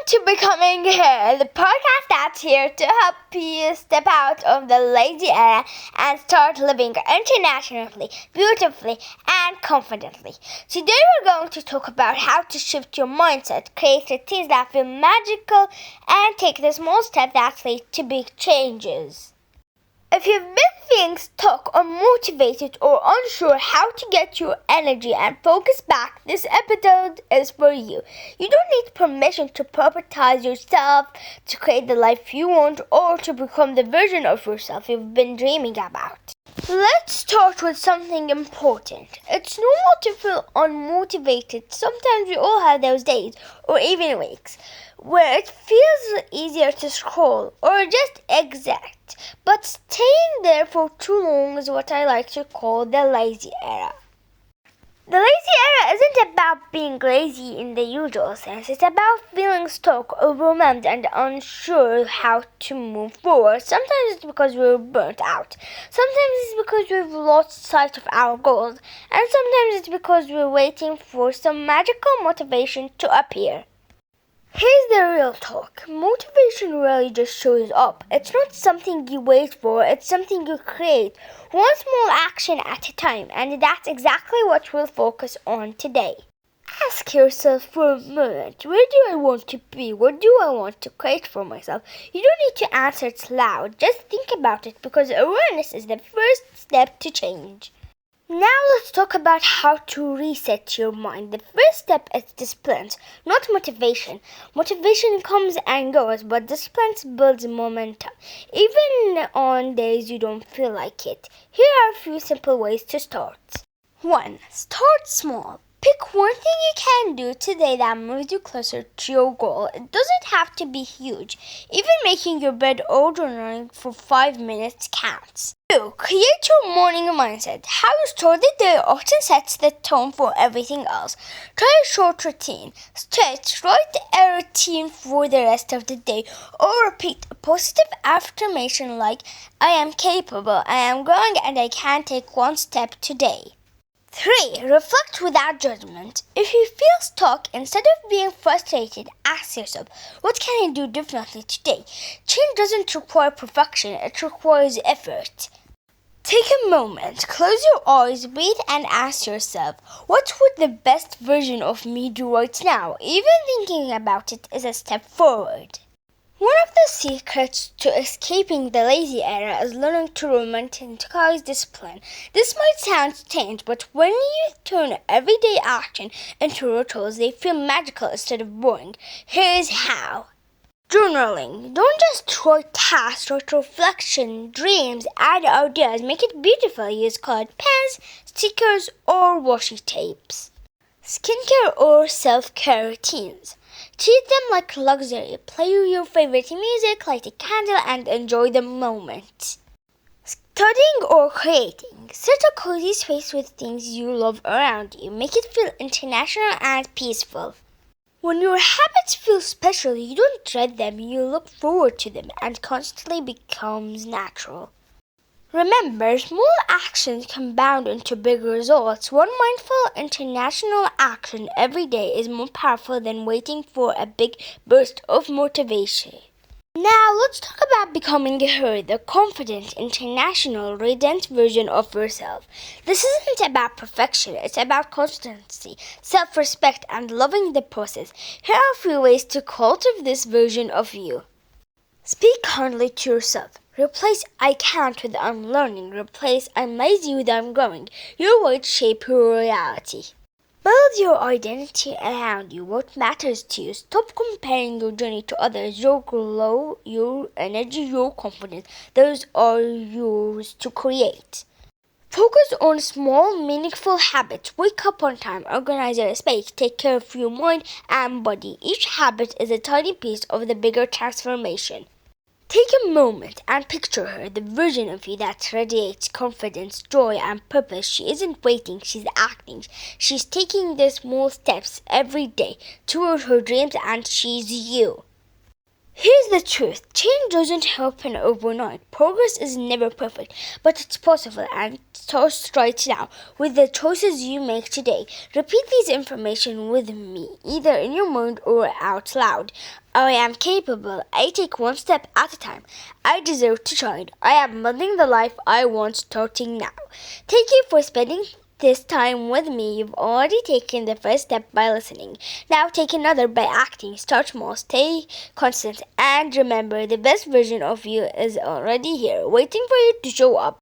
to Becoming Her, the podcast that's here to help you step out of the lazy era and start living internationally, beautifully, and confidently. Today we're going to talk about how to shift your mindset, create routines that feel magical, and take the small steps that lead to big changes. If you've been feeling stuck, unmotivated, or unsure how to get your energy and focus back, this episode is for you. You don't need permission to prioritize yourself, to create the life you want, or to become the version of yourself you've been dreaming about. Let's start with something important. It's normal to feel unmotivated. Sometimes we all have those days, or even weeks, where it feels easier to scroll or just exist. But staying there for too long is what I like to call the lazy era. The lazy era isn't about being lazy in the usual sense. It's about feeling stuck, overwhelmed, and unsure how to move forward. Sometimes it's because we're burnt out. Sometimes it's because we've lost sight of our goals. And sometimes it's because we're waiting for some magical motivation to appear. Here's the real talk. Motivation really just shows up. It's not something you wait for, it's something you create, one small action at a time, and that's exactly what we'll focus on today. Ask yourself for a moment, where do I want to be? What do I want to create for myself? You don't need to answer it loud, just think about it, because awareness is the first step to change. Now let's talk about how to reset your mind. The first step is discipline, not motivation. Motivation comes and goes, but discipline builds momentum, even on days you don't feel like it. Here are a few simple ways to start. 1. Start small. Pick one thing you can do today that moves you closer to your goal. It doesn't have to be huge. Even making your bed or journaling for 5 minutes counts. 2. Create your morning mindset. How you start the day often sets the tone for everything else. Try a short routine. Stretch. Write a routine for the rest of the day. Or repeat a positive affirmation like, I am capable, I am growing, and I can take one step today. 3. Reflect without judgment. If you feel stuck, instead of being frustrated, ask yourself, what can I do differently today? Change doesn't require perfection, it requires effort. Take a moment, close your eyes, breathe, and ask yourself, what would the best version of me do right now? Even thinking about it is a step forward. One of the secrets to escaping the lazy era is learning to romanticize discipline. This might sound strange, but when you turn everyday action into rituals, they feel magical instead of boring. Here's how. Journaling. Don't just write tasks, write reflection, dreams, add ideas, make it beautiful. Use colored pens, stickers, or washi tapes. Skincare or self-care routines. Treat them like luxury. Play your favorite music, light a candle, and enjoy the moment. Studying or creating. Set a cozy space with things you love around you. Make it feel international and peaceful. When your habits feel special, you don't dread them, you look forward to them, and constantly becomes natural. Remember, small actions compound into big results. One mindful international action every day is more powerful than waiting for a big burst of motivation. Now let's talk about becoming her, the confident, international, radiant version of yourself. This isn't about perfection, it's about constancy, self-respect, and loving the process. Here are a few ways to cultivate this version of you. Speak kindly to yourself. Replace I can't with I'm learning. Replace I'm lazy with I'm growing. Your words shape your reality. Build your identity around you, what matters to you. Stop comparing your journey to others. Your glow, your energy, your confidence. Those are yours to create. Focus on small, meaningful habits. Wake up on time, organize your space, take care of your mind and body. Each habit is a tiny piece of the bigger transformation. Take a moment and picture her, the version of you that radiates confidence, joy, and purpose. She isn't waiting, she's acting. She's taking the small steps every day toward her dreams, and she's you. Here's the truth. Change doesn't happen overnight. Progress is never perfect, but it's possible and it starts right now with the choices you make today. Repeat this information with me, either in your mind or out loud. I am capable. I take one step at a time. I deserve to shine. I am building the life I want starting now. Thank you for spending this time with me. You've already taken the first step by listening. Now take another by acting. Start small, stay constant, and remember the best version of you is already here, waiting for you to show up.